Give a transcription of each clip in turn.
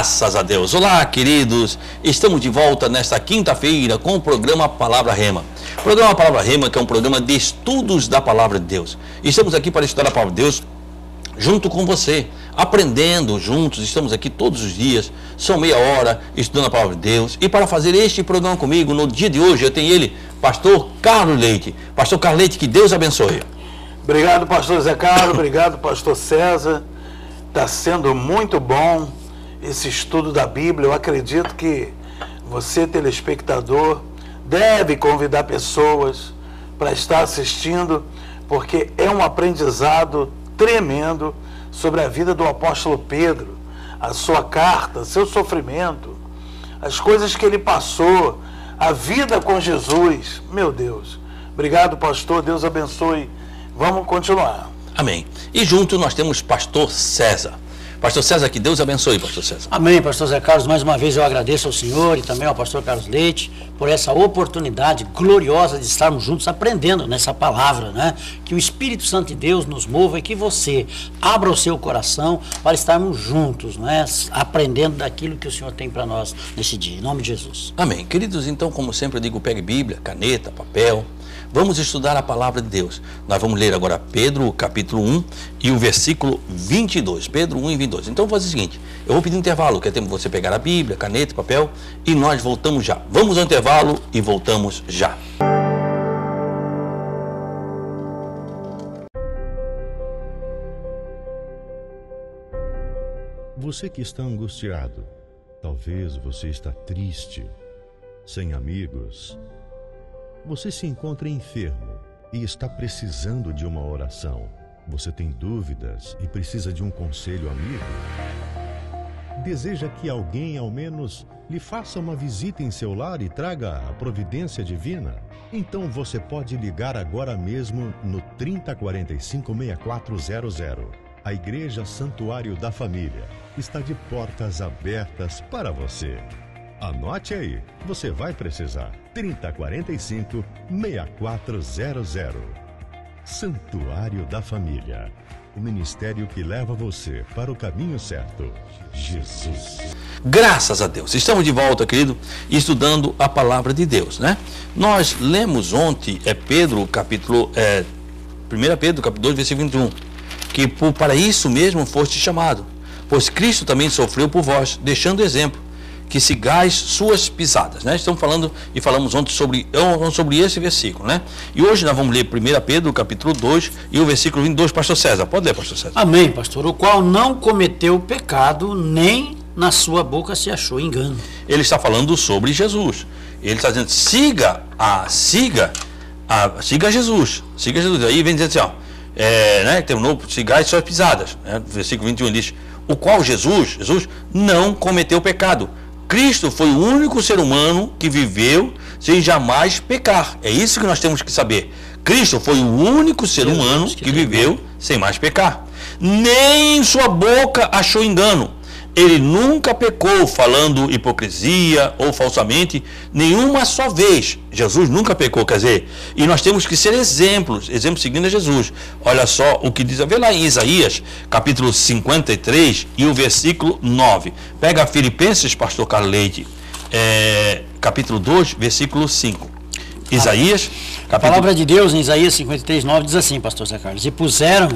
Graças a Deus. Olá, queridos. Estamos de volta nesta quinta-feira com o programa Palavra Rema. O programa Palavra Rema, que é um programa de estudos da Palavra de Deus. Estamos aqui para estudar a Palavra de Deus junto com você, aprendendo juntos. Estamos aqui todos os dias, são meia hora estudando a Palavra de Deus. E para fazer este programa comigo, no dia de hoje, eu tenho ele, pastor Carlos Leite. Pastor Carlos Leite, que Deus abençoe. Obrigado, pastor Zé Carlos. Obrigado, pastor César. Está sendo muito bom esse estudo da Bíblia. Eu acredito que você, telespectador, deve convidar pessoas para estar assistindo, porque é um aprendizado tremendo sobre a vida do apóstolo Pedro, a sua carta, seu sofrimento, as coisas que ele passou, a vida com Jesus. Meu Deus. Obrigado, pastor. Deus abençoe. Vamos continuar. Amém. E junto nós temos pastor César. Pastor César, que Deus abençoe, pastor César. Amém, pastor Zé Carlos. Mais uma vez eu agradeço ao senhor e também ao pastor Carlos Leite por essa oportunidade gloriosa de estarmos juntos aprendendo nessa palavra, né? Que o Espírito Santo de Deus nos mova e que você abra o seu coração para estarmos juntos, né? Aprendendo daquilo que o Senhor tem para nós nesse dia. Em nome de Jesus. Amém. Queridos, então, como sempre eu digo, pegue Bíblia, caneta, papel. Vamos estudar a palavra de Deus. Nós vamos ler agora Pedro, capítulo 1 e o versículo 22. Pedro 1 e 22. Então, vou fazer o seguinte, eu vou pedir um intervalo, que é tempo de você pegar a Bíblia, caneta, papel, e nós voltamos já. Vamos ao intervalo e voltamos já. Você que está angustiado, talvez você está triste, sem amigos. Você se encontra enfermo e está precisando de uma oração. Você tem dúvidas e precisa de um conselho amigo? Deseja que alguém, ao menos, lhe faça uma visita em seu lar e traga a providência divina? Então você pode ligar agora mesmo no 3045-6400. A Igreja Santuário da Família está de portas abertas para você. Anote aí, você vai precisar. 3045-6400. Santuário da Família. O ministério que leva você para o caminho certo. Jesus. Graças a Deus. Estamos de volta, querido, estudando a palavra de Deus, né? Nós lemos ontem, Pedro, capítulo, 1 Pedro, capítulo 2, versículo 21, que para isso mesmo foste chamado, pois Cristo também sofreu por vós, deixando exemplo, que sigais suas pisadas, né? Estamos falando e falamos ontem sobre esse versículo, né? E hoje nós vamos ler 1 Pedro, capítulo 2 e o versículo 22, pastor César. Pode ler, pastor César. Amém, pastor. O qual não cometeu pecado, nem na sua boca se achou engano. Ele está falando sobre Jesus. Ele está dizendo, siga Jesus. Siga Jesus. Aí vem dizendo assim, ó, né? Tem um novo, sigais suas pisadas, né? Versículo 21 diz, o qual Jesus não cometeu pecado. Cristo foi o único ser humano que viveu sem jamais pecar. É isso que nós temos que saber. Cristo foi o único ser humano que viveu sem mais pecar. Nem em sua boca achou engano. Ele nunca pecou falando hipocrisia ou falsamente, nenhuma só vez. Jesus nunca pecou, quer dizer, e nós temos que ser exemplos seguindo a Jesus. Olha só o que diz, vê lá em Isaías, capítulo 53 e o versículo 9. Pega Filipenses, pastor Carlos Leite, capítulo 2, versículo 5. Isaías, a palavra de Deus em Isaías 53, 9 diz assim, pastor Zé Carlos, e puseram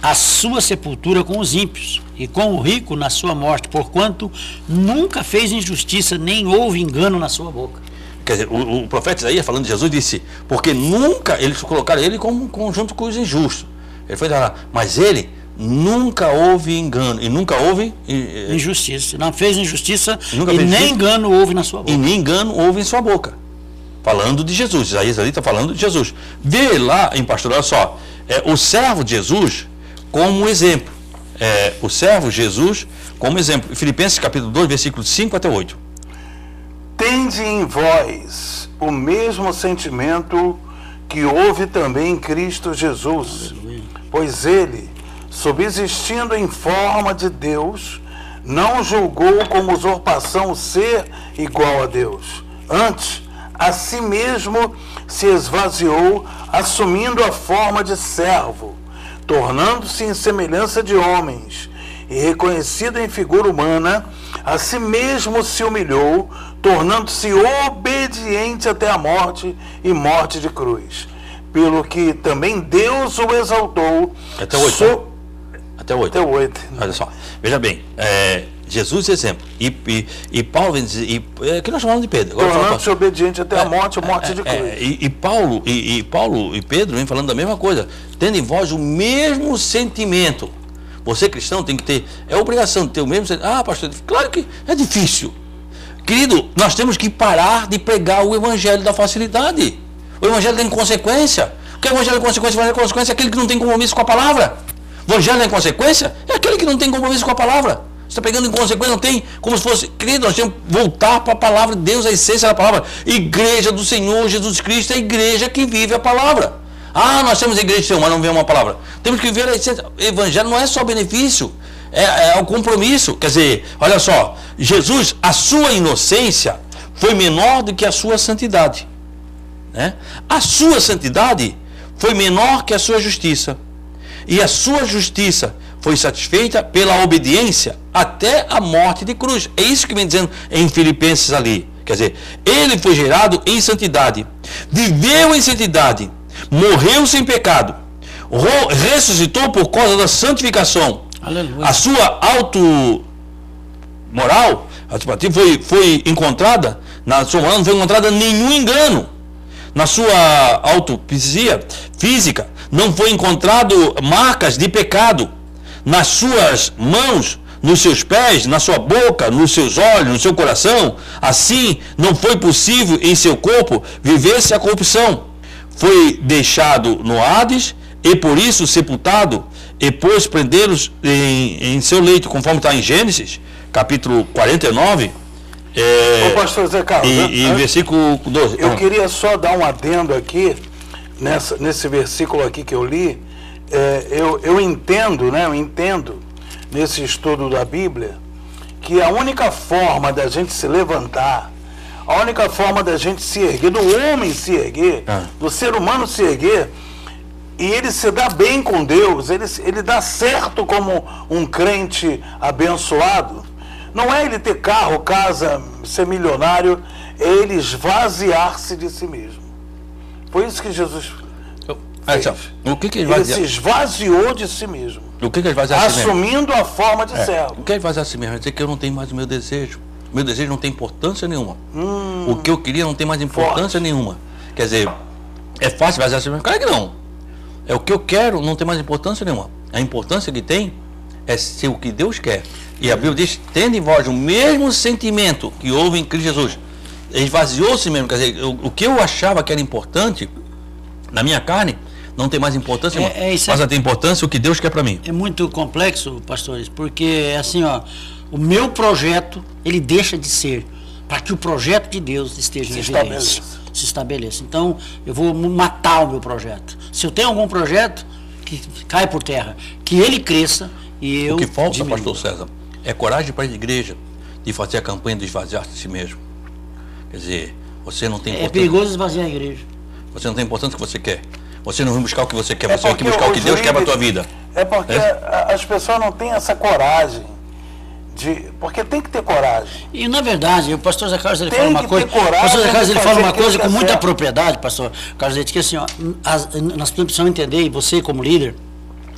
a sua sepultura com os ímpios, e com o rico na sua morte, porquanto nunca fez injustiça, nem houve engano na sua boca. Quer dizer, o profeta Isaías, falando de Jesus, disse, porque nunca, eles colocaram ele junto com os injustos. Ele foi lá, mas ele nunca houve engano, e nunca houve injustiça, não fez injustiça, nem engano houve na sua boca. E nem engano houve em sua boca. Falando de Jesus, Isaías ali está falando de Jesus. Vê lá em pastor, olha só, o servo de Jesus como exemplo. O servo Jesus como exemplo. Filipenses capítulo 2, versículos 5 até 8. Tende em vós o mesmo sentimento que houve também em Cristo Jesus. Aleluia. Pois ele, subsistindo em forma de Deus, não julgou como usurpação ser igual a Deus. Antes, a si mesmo se esvaziou, assumindo a forma de servo, tornando-se em semelhança de homens, e reconhecido em figura humana, a si mesmo se humilhou, tornando-se obediente até a morte e morte de cruz. Pelo que também Deus o exaltou. Até o 8. Até o 8. Até o 8. Olha só, veja bem, Jesus é exemplo. E Paulo vem dizer, que nós chamamos de Pedro. Tornando-se obediente até a morte de cruz. E Paulo e Pedro vêm falando da mesma coisa. Tendo em vós o mesmo sentimento. Você cristão tem que ter, é obrigação de ter o mesmo sentimento. Ah, pastor, claro que é difícil. Querido, nós temos que parar de pregar o evangelho da facilidade. O evangelho tem consequência. O que é o evangelho tem consequência? O evangelho tem consequência é aquele que não tem compromisso com a palavra. O evangelho tem consequência é aquele que não tem compromisso com a palavra. Você está pegando em consequência, não tem como se fosse. Querido, nós temos que voltar para a palavra de Deus, a essência da palavra. Igreja do Senhor Jesus Cristo é a igreja que vive a palavra. Ah, nós temos a igreja do Senhor, mas não vê uma palavra. Temos que viver a essência. O evangelho não é só benefício, é o compromisso. Quer dizer, olha só, Jesus, a sua inocência foi menor do que a sua santidade. Né? A sua santidade foi menor que a sua justiça. E a sua justiça foi satisfeita pela obediência até a morte de cruz. É isso que vem dizendo em Filipenses ali. Quer dizer, ele foi gerado em santidade, viveu em santidade, morreu sem pecado, ressuscitou por causa da santificação. Aleluia. A sua moral foi encontrada, na sua moral não foi encontrada nenhum engano. Na sua autopsia física não foi encontrado marcas de pecado. Nas suas mãos, nos seus pés, na sua boca, nos seus olhos, no seu coração, assim não foi possível em seu corpo viver-se a corrupção. Foi deixado no Hades e por isso sepultado, e pôs prendê-los em seu leito, conforme está em Gênesis, capítulo 49. Ô pastor Zé Carlos, e versículo 12. Eu queria só dar um adendo aqui, nesse versículo aqui que eu li. Eu entendo, né? Eu entendo, nesse estudo da Bíblia, que a única forma da gente se levantar, a única forma da gente se erguer, do homem se erguer, do ser humano se erguer, e ele se dá bem com Deus, ele dá certo como um crente abençoado, não é ele ter carro, casa, ser milionário, é ele esvaziar-se de si mesmo. Foi isso que Jesus fez. O que ele se esvaziou de si mesmo. O que esvaziar de si mesmo? Assumindo a forma de servo. O que é esvaziar de si mesmo? É dizer que eu não tenho mais o meu desejo. O meu desejo não tem importância nenhuma. O que eu queria não tem mais importância nenhuma. Quer dizer, é fácil esvaziar de si mesmo? Claro que não. É o que eu quero, não tem mais importância nenhuma. A importância que tem é ser o que Deus quer. E a Bíblia diz, tendo em vós o mesmo sentimento que houve em Cristo Jesus. Esvaziou-se mesmo. Quer dizer, o que eu achava que era importante na minha carne, não tem mais importância nenhuma. Mas tem importância o que Deus quer para mim. É muito complexo, pastores, porque assim, ó, o meu projeto, ele deixa de ser, para que o projeto de Deus esteja em evidência, se estabeleça. Então, eu vou matar o meu projeto. Se eu tenho algum projeto, que cai por terra, que ele cresça e eu O que falta, diminua. pastor César, é coragem para a igreja de fazer a campanha de esvaziar-se de si mesmo. Quer dizer, você não tem importância. É perigoso esvaziar a igreja. Você não tem importância que você quer. Você não vem buscar o que você quer, você tem que buscar o que Deus quer para a tua vida. É porque as pessoas não têm essa coragem. Porque tem que ter coragem. E na verdade, o pastor Zé Carlos fala uma coisa. O pastor Zé Carlos ele fala uma coisa com muita propriedade, pastor Carlos, que assim, ó, nós precisamos entender, e você como líder,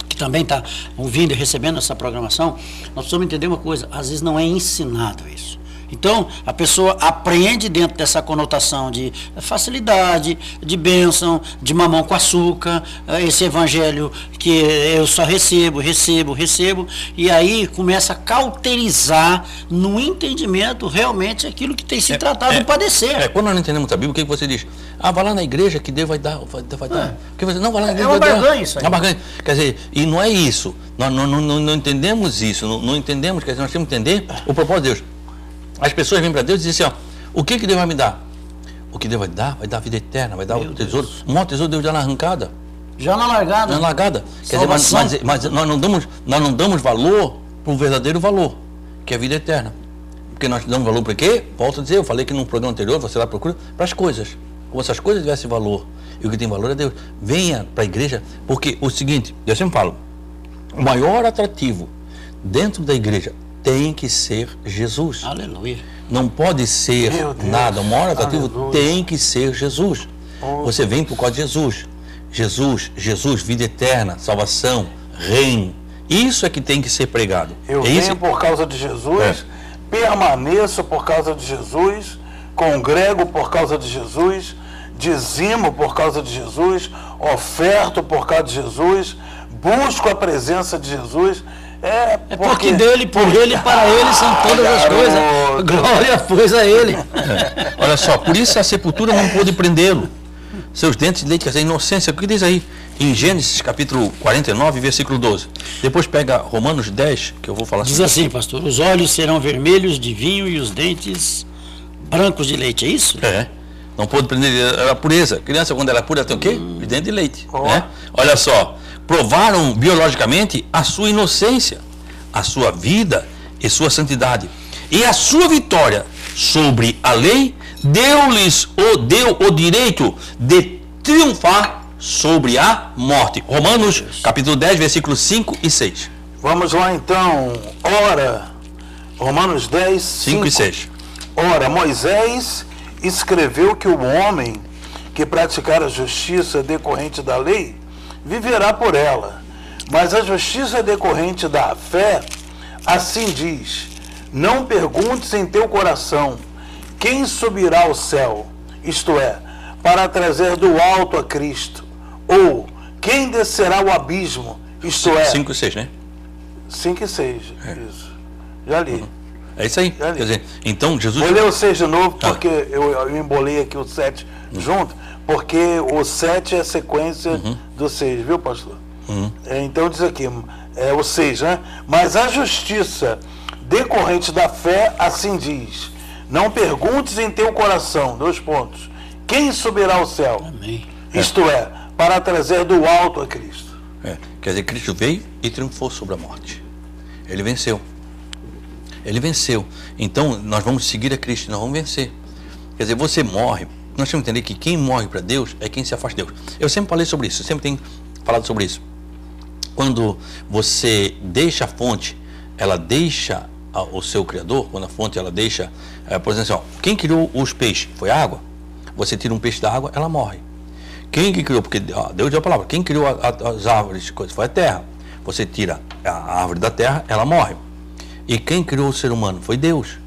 que também está ouvindo e recebendo essa programação, nós precisamos entender uma coisa, às vezes não é ensinado isso. Então, a pessoa aprende dentro dessa conotação de facilidade, de bênção, de mamão com açúcar, esse evangelho que eu só recebo, e aí começa a cauterizar no entendimento realmente aquilo que tem se tratado de padecer. Quando nós não entendemos a Bíblia, o que você diz? Vai lá na igreja que Deus vai dar. Porque você, não, vai lá na igreja. É uma barganha isso aí. É uma barganha. Quer dizer, e não é isso. Nós não entendemos isso, não entendemos, quer dizer, nós temos que entender o propósito de Deus. As pessoas vêm para Deus e dizem assim, ó, o que Deus vai me dar? O que Deus vai dar? Vai dar a vida eterna, vai dar o tesouro. O maior tesouro Deus dá na arrancada. Já na largada. Na largada. Quer dizer, mas nós não damos valor para o verdadeiro valor, que é a vida eterna. Porque nós damos valor para quê? Volto a dizer, eu falei que num programa anterior, você lá procura, para as coisas. Como essas coisas tivessem valor. E o que tem valor é Deus. Venha para a igreja, porque o seguinte, eu sempre falo, o maior atrativo dentro da igreja tem que ser Jesus. Aleluia. Não pode ser nada. O maior atrativo tem que ser Jesus. Você vem por causa de Jesus. Jesus, vida eterna, salvação, reino. Isso é que tem que ser pregado. Eu venho por causa de Jesus, permaneço por causa de Jesus, congrego por causa de Jesus, dizimo por causa de Jesus, oferto por causa de Jesus, busco a presença de Jesus. Porque dele, por ele e para ele são todas as coisas. Glória, pois, a ele. Olha só, por isso a sepultura não pôde prendê-lo. Seus dentes de leite, essa inocência. O que diz aí? Em Gênesis capítulo 49, versículo 12. Depois pega Romanos 10, que eu vou falar sobre isso. Diz assim, pastor: os olhos serão vermelhos de vinho e os dentes brancos de leite, é isso? Não pôde prender a pureza. Criança, quando ela é pura, ela tem o quê? Os dentes de leite. Né? Olha só, provaram biologicamente a sua inocência, a sua vida e sua santidade. E a sua vitória sobre a lei deu o direito de triunfar sobre a morte. Romanos capítulo 10, versículos 5 e 6. Vamos lá então. Ora, Romanos 10, 5 e 6. Ora, Moisés escreveu que o homem que praticar a justiça decorrente da lei viverá por ela. Mas a justiça decorrente da fé, assim diz: não perguntes em teu coração quem subirá ao céu, isto é, para trazer do alto a Cristo, ou quem descerá ao abismo, isto é... 5 e 6, né? 5 e 6, isso. Já li. É isso aí. Quer dizer, então Jesus... Vou ler o 6 de novo, porque eu embolei aqui o 7 junto, porque o 7 é a sequência do 6, viu, pastor? Então diz aqui, o 6, né? Mas a justiça decorrente da fé, assim diz: não perguntes em teu coração, 2 pontos, quem subirá ao céu? Amém. Isto é, para trazer do alto a Cristo. Quer dizer, Cristo veio e triunfou sobre a morte. Ele venceu. Ele venceu. Então, nós vamos seguir a Cristo, nós vamos vencer. Quer dizer, você morre. Nós temos que entender que quem morre para Deus é quem se afasta de Deus. Eu sempre falei sobre isso, eu sempre tenho falado sobre isso. Quando você deixa a fonte, ela deixa o seu Criador. Quando a fonte ela deixa, por exemplo, quem criou os peixes? Foi a água. Você tira um peixe da água, ela morre. Quem que criou? Porque Deus deu a palavra. Quem criou as árvores? Foi a terra. Você tira a árvore da terra, ela morre. E quem criou o ser humano? Foi Deus.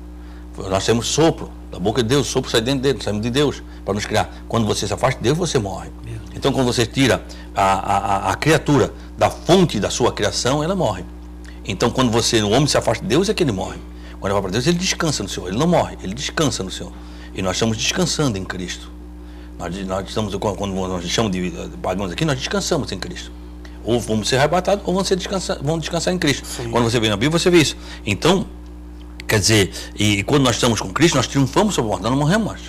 Nós temos sopro da boca de Deus, o sopro sai dentro dele, saímos de Deus para nos criar. Quando você se afasta de Deus, você morre. Então, quando você tira a criatura da fonte da sua criação, ela morre. Então, quando o homem se afasta de Deus, é que ele morre. Quando ele vai para Deus, ele descansa no Senhor. Ele não morre, ele descansa no Senhor. E nós estamos descansando em Cristo. Nós estamos, quando nós deixamos de pagamos aqui, nós descansamos em Cristo. Ou vamos ser arrebatados, ou vamos descansar em Cristo. Sim. Quando você vê na Bíblia, você vê isso. Então, quer dizer, e quando nós estamos com Cristo, nós triunfamos sobre a morte, nós não morremos mais.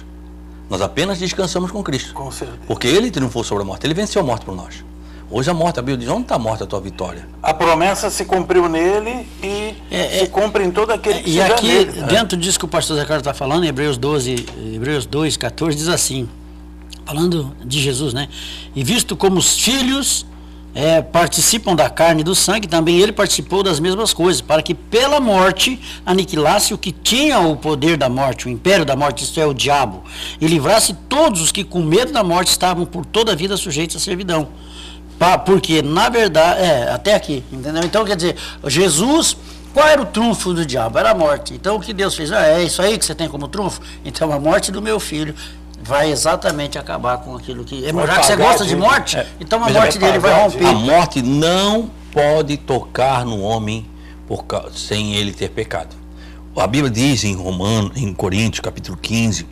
Nós apenas descansamos com Cristo. Com certeza. Porque Ele triunfou sobre a morte, Ele venceu a morte por nós. Hoje a morte, a Bíblia diz: onde está morta a tua vitória? A promessa se cumpriu nele e se cumpre em todo aquele que estiver nele. E aqui, dentro disso que o pastor Zé Carlos está falando, em Hebreus 2, 14, diz assim, falando de Jesus, né? E visto como os filhos participam da carne e do sangue, também ele participou das mesmas coisas, para que pela morte aniquilasse o que tinha o poder da morte, o império da morte, isto é, o diabo, e livrasse todos os que com medo da morte estavam por toda a vida sujeitos à servidão. Porque, na verdade, até aqui, entendeu? Então, quer dizer, Jesus, qual era o trunfo do diabo? Era a morte. Então, o que Deus fez? É isso aí que você tem como trunfo? Então, a morte do meu filho vai exatamente acabar com aquilo que... Já que você gosta de morte, então a morte dele vai romper. A morte não pode tocar no homem sem ele ter pecado. A Bíblia diz em Coríntios, capítulo 15,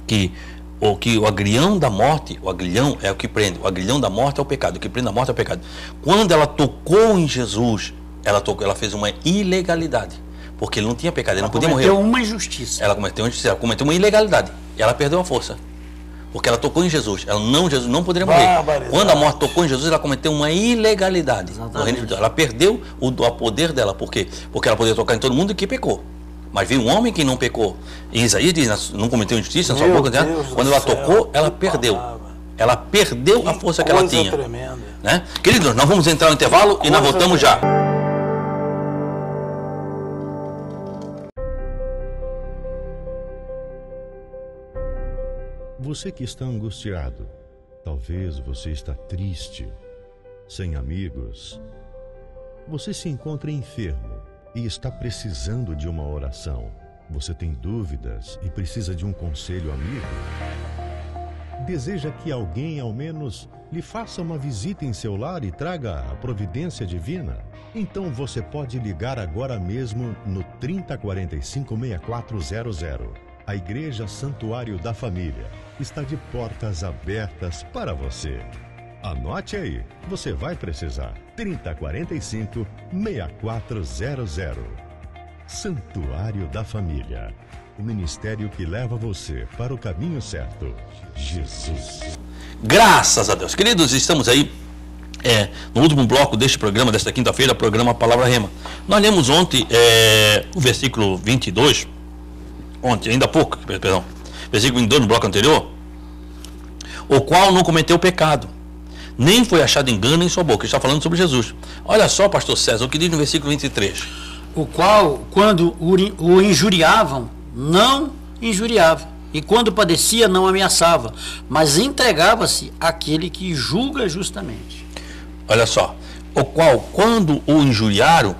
que o aguilhão da morte, o aguilhão é o que prende, o aguilhão da morte é o pecado, o que prende a morte é o pecado. Quando ela tocou em Jesus, ela fez uma ilegalidade, porque ele não tinha pecado, ele não podia morrer. Ela cometeu uma injustiça. Ela cometeu uma ilegalidade, e ela perdeu a força, porque ela tocou em Jesus, Jesus não poderia morrer. Quando a morte tocou em Jesus, ela cometeu uma ilegalidade. Ela perdeu o poder dela, por quê? Porque ela podia tocar em todo mundo que pecou. Mas veio um homem que não pecou. E Isaías diz: não cometeu injustiça na sua boca. Quando ela tocou, ela perdeu. Ela perdeu a força que ela tinha. Né? Queridos, nós vamos entrar no intervalo e nós voltamos já. Você que está angustiado, talvez você está triste, sem amigos. Você se encontra enfermo e está precisando de uma oração. Você tem dúvidas e precisa de um conselho amigo? Deseja que alguém, ao menos, lhe faça uma visita em seu lar e traga a providência divina? Então você pode ligar agora mesmo no 3045-6400. A Igreja Santuário da Família está de portas abertas para você. Anote aí, você vai precisar. 3045-6400. Santuário da Família. O ministério que leva você para o caminho certo. Jesus. Graças a Deus. Queridos, estamos aí no último bloco deste programa, desta quinta-feira, programa Palavra Rema. Nós lemos ontem o versículo 22, ontem, ainda há pouco, perdão, versículo 22 no bloco anterior, o qual não cometeu pecado, nem foi achado engano em sua boca. Ele está falando sobre Jesus. Olha só, pastor César, o que diz no versículo 23. O qual, quando o injuriavam, não injuriava, e quando padecia, não ameaçava, mas entregava-se àquele que julga justamente. Olha só, o qual, quando o injuriaram,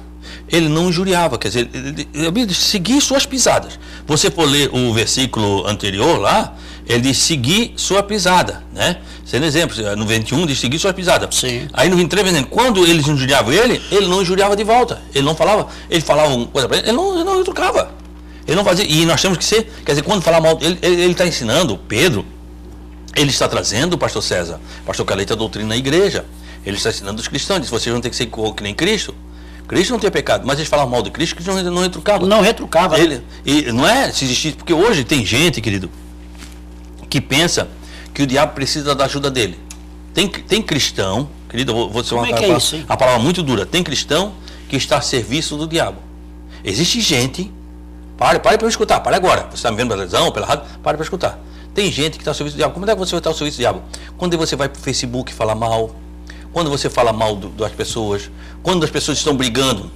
ele não injuriava, quer dizer, ele diz, seguir suas pisadas. Você for ler o versículo anterior lá, ele diz seguir sua pisada, né? Sendo exemplo, no 21 diz seguir sua pisada. Sim. Aí no 23, quando eles injuriavam ele não injuriava de volta. Ele não falava, ele falava uma coisa para ele não retrucava. Ele não fazia, e nós temos que ser, quer dizer, quando falar mal, ele está ensinando, Pedro, ele está trazendo, pastor César, pastor Caleta, a doutrina na igreja. Ele está ensinando os cristãos, vocês vão ter que ser que nem Cristo. Cristo não tem pecado, mas eles falavam mal de Cristo, Cristo não retrucava. Não retrucava. E não é se existir, porque hoje tem gente, querido, que pensa que o diabo precisa da ajuda dele. Tem cristão, querido, vou dizer uma palavra muito dura, tem cristão que está a serviço do diabo. Existe gente, pare para escutar, pare agora, você está me vendo pela televisão, pela rádio, pare para escutar. Tem gente que está ao serviço do diabo. Como é que você vai estar ao serviço do diabo? Quando você vai para o Facebook falar mal, quando você fala mal das pessoas, quando as pessoas estão brigando,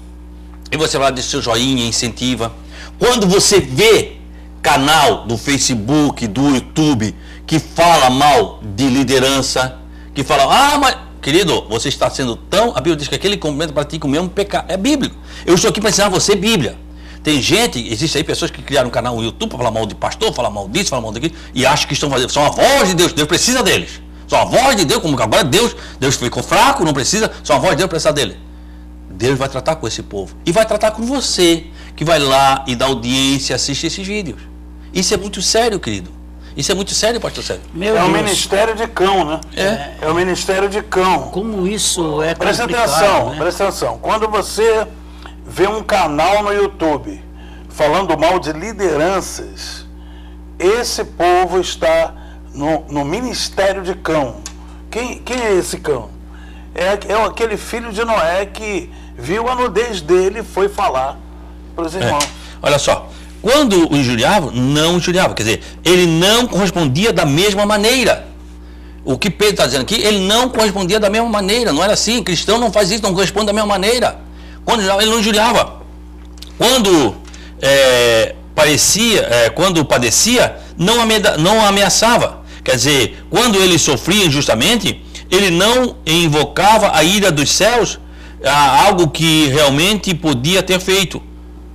e você fala de seu joinha, incentiva. Quando você vê canal do Facebook, do YouTube, que fala mal de liderança, que fala, mas, querido, você está sendo tão... A Bíblia diz que aquele que cumprimenta pratica o mesmo pecado. É bíblico. Eu estou aqui para ensinar você Bíblia. Tem gente, existe aí pessoas que criaram um canal no YouTube para falar mal de pastor, falar mal disso, falar mal daquilo, e acham que estão fazendo, são a voz de Deus, Deus precisa deles. São a voz de Deus, como que agora Deus ficou fraco, não precisa, são a voz de Deus precisa dele. Deus vai tratar com esse povo. E vai tratar com você, que vai lá e dá audiência, assiste esses vídeos. Isso é muito sério, querido. Isso é muito sério, pastor Sérgio. O ministério de cão, né? É o ministério de cão. Como isso é presta atenção, né? Presta atenção. Quando você vê um canal no YouTube falando mal de lideranças, esse povo está no ministério de cão. Quem é esse cão? É aquele filho de Noé que viu a nudez dele e foi falar para os irmãos. Olha só, quando o injuriava, não injuriava, quer dizer, ele não correspondia da mesma maneira. O que Pedro está dizendo aqui, ele não correspondia da mesma maneira, não era assim, cristão não faz isso, não corresponde da mesma maneira. Quando ele não injuriava. Quando padecia, não ameaçava. Quer dizer, quando ele sofria injustamente, ele não invocava a ira dos céus, algo que realmente podia ter feito.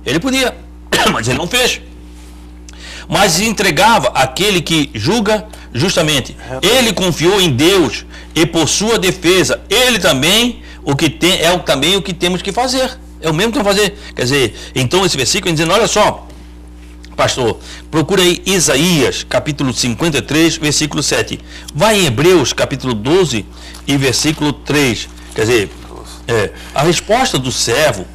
Ele podia, mas ele não fez. Mas entregava aquele que julga justamente. Ele confiou em Deus e por sua defesa, ele também o que temos que fazer. É o mesmo que temos que fazer. Quer dizer, então esse versículo dizendo, olha só, pastor, procura aí Isaías, capítulo 53, versículo 7. Vai em Hebreus, capítulo 12 e versículo 3. Quer dizer, a resposta dos servos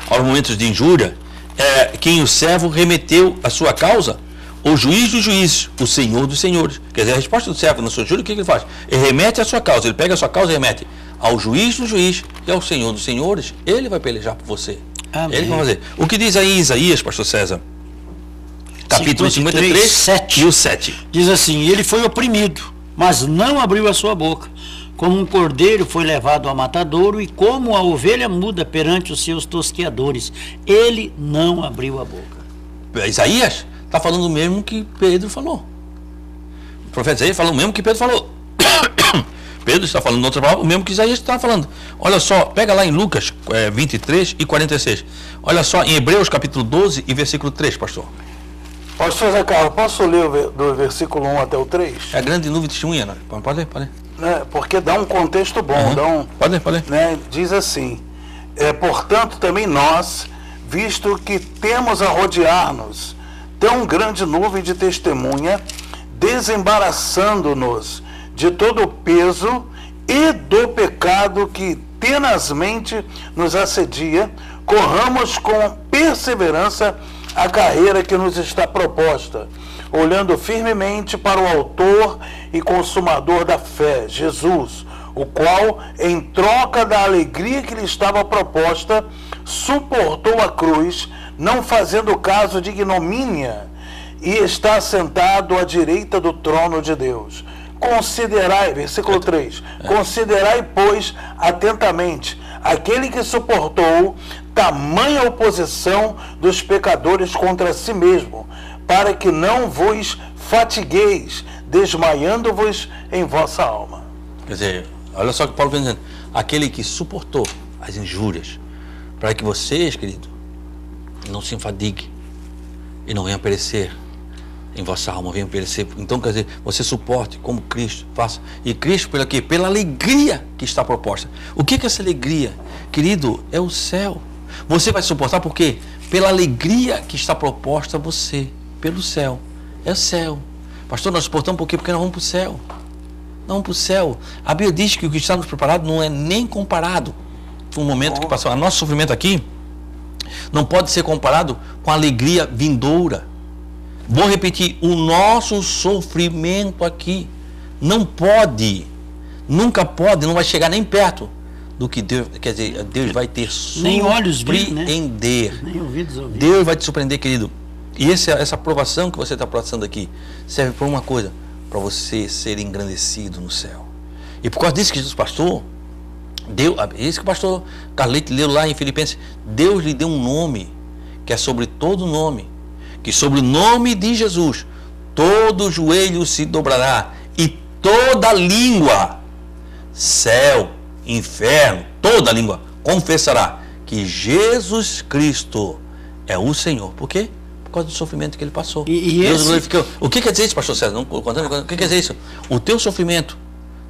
aos momentos de injúria é quem o servo remeteu a sua causa, o juiz dos juízes, o senhor dos senhores. Quer dizer, a resposta do servo na sua injúria, o que ele faz? Ele remete a sua causa, ele pega a sua causa e remete ao juiz do juiz e ao senhor dos senhores. Ele vai pelejar por você. Amém. Ele vai fazer. O que diz aí Isaías, pastor César? Capítulo 53 7. E o 7. Diz assim, ele foi oprimido, mas não abriu a sua boca. Como um cordeiro foi levado ao matadouro e como a ovelha muda perante os seus tosqueadores. Ele não abriu a boca. Isaías está falando o mesmo que Pedro falou. O profeta Isaías falou o mesmo que Pedro falou. Pedro está falando outra palavra, o mesmo que Isaías está falando. Olha só, pega lá em Lucas 23 e 46. Olha só, em Hebreus capítulo 12 e versículo 3, pastor. Pastor Zé Carlos, posso ler do versículo 1 até o 3? É a grande nuvem de testemunha, né? Pode ler, pode ler. Porque dá um contexto bom. Pode ler. Né, diz assim, portanto também nós, visto que temos a rodear-nos tão grande nuvem de testemunha, desembaraçando-nos de todo o peso e do pecado que tenazmente nos assedia, corramos com perseverança a carreira que nos está proposta, olhando firmemente para o autor e consumador da fé, Jesus, o qual, em troca da alegria que lhe estava proposta, suportou a cruz, não fazendo caso de ignomínia, e está sentado à direita do trono de Deus. Considerai, versículo 3, considerai, pois, atentamente aquele que suportou tamanha oposição dos pecadores contra si mesmo, para que não vos fatigueis, desmaiando-vos em vossa alma. Quer dizer, olha só o que Paulo vem dizendo. Aquele que suportou as injúrias, para que vocês, querido, não se enfadigue e não venham perecer em vossa alma, venham perecer. Então, quer dizer, você suporte como Cristo faça. E Cristo pelo quê? Pela alegria que está proposta. O que é essa alegria? Querido, é o céu. Você vai suportar por quê? Pela alegria que está proposta a você, pelo céu. É o céu. Pastor, nós suportamos por quê? Porque nós vamos para o céu. Nós vamos para o céu. A Bíblia diz que o que está nos preparado não é nem comparado com o momento que passou. O nosso sofrimento aqui não pode ser comparado com a alegria vindoura. Vou repetir, o nosso sofrimento aqui não pode, nunca pode, não vai chegar nem perto do que Deus, quer dizer, Deus vai ter nem olhos viram, né? Nem ouvidos ouviram. Deus vai te surpreender, querido. E essa aprovação que você está passando aqui serve para uma coisa, para você ser engrandecido no céu. E por causa disso que Jesus pastor, isso que o pastor Carlete leu lá em Filipenses, Deus lhe deu um nome que é sobre todo nome, que sobre o nome de Jesus todo joelho se dobrará e toda língua, céu, inferno, toda língua confessará que Jesus Cristo é o Senhor. Por quê? Por causa do sofrimento que ele passou. Deus glorificou. O que quer dizer isso, pastor César? O que quer dizer isso? O teu sofrimento,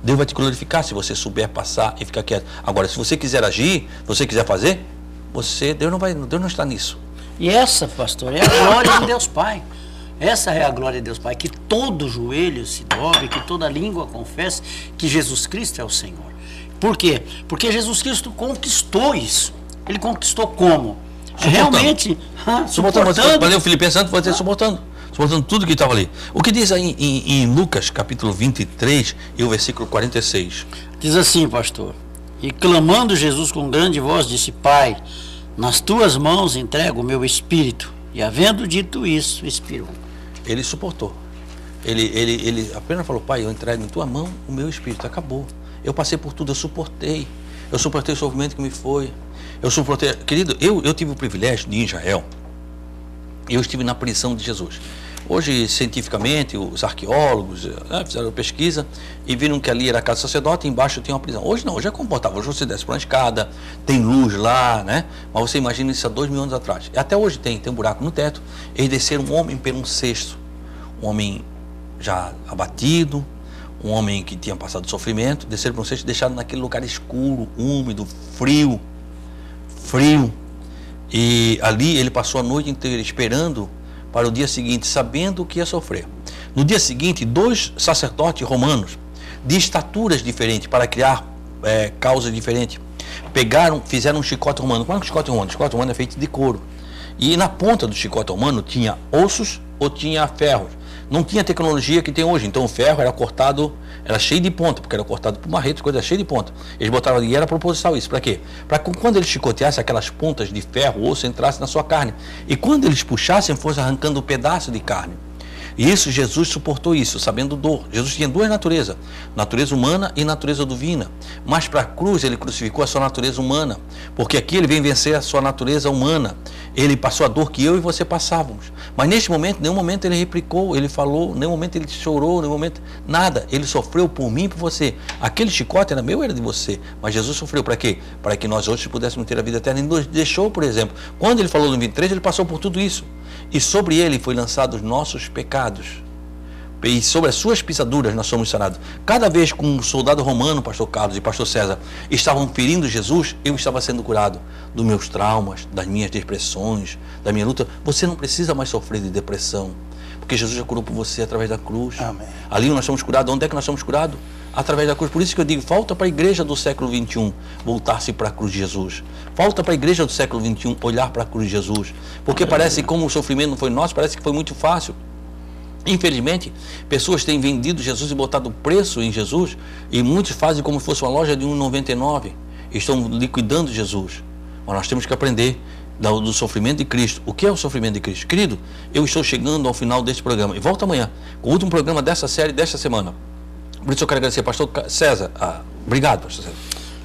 Deus vai te glorificar se você souber passar e ficar quieto. Agora, se você quiser agir, se você quiser fazer, Deus não está nisso. E essa, pastor, é a glória de Deus Pai. Essa é a glória de Deus Pai, que todo joelho se dobre, que toda língua confesse que Jesus Cristo é o Senhor. Por quê? Porque Jesus Cristo conquistou isso. Ele conquistou como? Realmente suportando. Valeu, Filipenses antes, você suportando tudo que estava ali. O que diz aí em Lucas, capítulo 23, e o versículo 46? Diz assim, pastor: e clamando Jesus com grande voz, disse: Pai, nas tuas mãos entrego o meu espírito. E havendo dito isso, expirou. Ele suportou. Ele apenas falou: Pai, eu entrego em tua mão o meu espírito. Acabou. Eu passei por tudo, eu suportei o sofrimento que me foi. Eu suportei. Querido, eu tive o privilégio de ir em Israel. Eu estive na prisão de Jesus. Hoje, cientificamente, os arqueólogos fizeram pesquisa e viram que ali era a casa do sacerdote e embaixo tinha uma prisão. Hoje não, hoje é confortável. Hoje você desce por uma escada, tem luz lá, né? Mas você imagina isso há 2000 anos atrás. E até hoje tem um buraco no teto. Eles desceram um homem por um cesto. Um homem já abatido, um homem que tinha passado sofrimento, desceram por um cesto e deixaram naquele lugar escuro, úmido, frio. E ali ele passou a noite inteira esperando para o dia seguinte, sabendo o que ia sofrer. No dia seguinte, 2 sacerdotes romanos, de estaturas diferentes, para criar causas diferentes, fizeram um chicote romano. Qual é o chicote romano? O chicote romano é feito de couro. E na ponta do chicote romano tinha ossos ou tinha ferros. Não tinha a tecnologia que tem hoje. Então o ferro era cortado, era cheio de ponta, porque era cortado por marretas, coisa cheia de ponta. Eles botaram ali, era proposital isso. Para quê? Para que quando eles chicoteassem, aquelas pontas de ferro, o osso entrasse na sua carne. E quando eles puxassem, fosse arrancando um pedaço de carne. E isso, Jesus suportou isso, sabendo dor. Jesus tinha duas naturezas, natureza humana e natureza divina. Mas para a cruz ele crucificou a sua natureza humana, porque aqui ele vem vencer a sua natureza humana. Ele passou a dor que eu e você passávamos. Mas neste momento, nenhum momento ele replicou, ele falou, nenhum momento ele chorou, nenhum momento, nada. Ele sofreu por mim e por você. Aquele chicote era meu, era de você. Mas Jesus sofreu para quê? Para que nós outros pudéssemos ter a vida eterna. Ele nos deixou, por exemplo, quando ele falou no 23, ele passou por tudo isso. E sobre ele foi lançado os nossos pecados. E sobre as suas pisaduras nós somos sarados. Cada vez que um soldado romano, pastor Carlos e pastor César, estavam ferindo Jesus, eu estava sendo curado dos meus traumas, das minhas depressões, da minha luta. Você não precisa mais sofrer de depressão, porque Jesus já curou por você através da cruz. Amém. Ali nós somos curados. Onde é que nós somos curados? Através da cruz. Por isso que eu digo, falta para a igreja do século XXI voltar-se para a cruz de Jesus. Falta para a igreja do século XXI olhar para a cruz de Jesus. Porque parece, como o sofrimento não foi nosso, parece que foi muito fácil. Infelizmente, pessoas têm vendido Jesus e botado preço em Jesus, e muitos fazem como se fosse uma loja de R$1,99. Estão liquidando Jesus. Mas nós temos que aprender do sofrimento de Cristo. O que é o sofrimento de Cristo? Querido, eu estou chegando ao final deste programa. E volto amanhã com o último programa dessa série, desta semana. Por isso eu quero agradecer, pastor César. Obrigado, pastor César.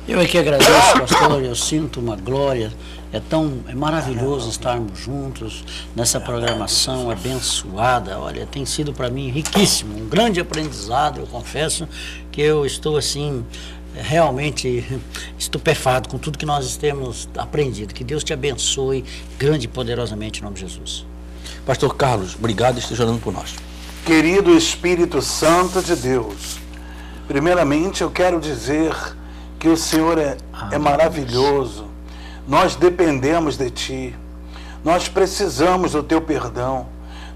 Eu é que agradeço, pastor, eu sinto uma glória, é maravilhoso estarmos juntos nessa programação abençoada. Olha, tem sido para mim riquíssimo, um grande aprendizado. Eu confesso que eu estou assim, realmente estupefato com tudo que nós temos aprendido. Que Deus te abençoe grande e poderosamente em nome de Jesus. Pastor Carlos, obrigado e esteja orando por nós. Querido Espírito Santo de Deus, primeiramente eu quero dizer que o Senhor é maravilhoso. Nós dependemos de Ti. Nós precisamos do Teu perdão.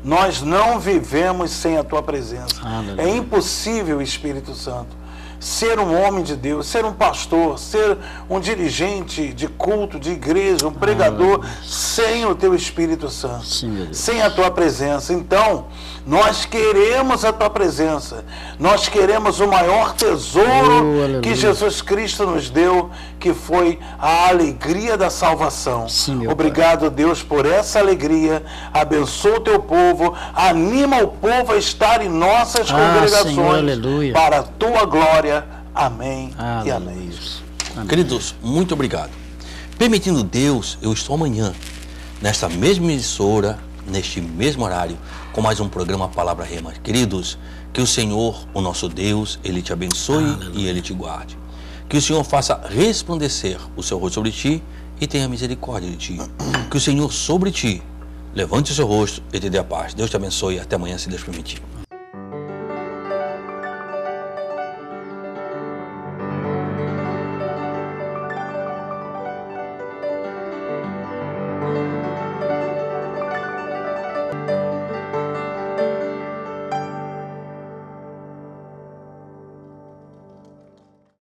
Nós não vivemos sem a Tua presença. É impossível, Espírito Santo, ser um homem de Deus, ser um pastor, ser um dirigente de culto, de igreja, um pregador, sem o Teu Espírito Santo, sem a Tua presença. Então, nós queremos a Tua presença, nós queremos o maior tesouro que Jesus Cristo nos deu, que foi a alegria da salvação. Obrigado, Deus, por essa alegria. Abençoa o Teu povo, anima o povo a estar em nossas congregações, Senhor, para a Tua glória. Amém e amém. Queridos, muito obrigado. Permitindo Deus, eu estou amanhã, nesta mesma emissora, neste mesmo horário, com mais um programa Palavra Rema. Queridos, que o Senhor, o nosso Deus, Ele te abençoe e Ele te guarde. Que o Senhor faça resplandecer o seu rosto sobre ti e tenha misericórdia de ti. Que o Senhor sobre ti levante o seu rosto e te dê a paz. Deus te abençoe e até amanhã, se Deus permitir.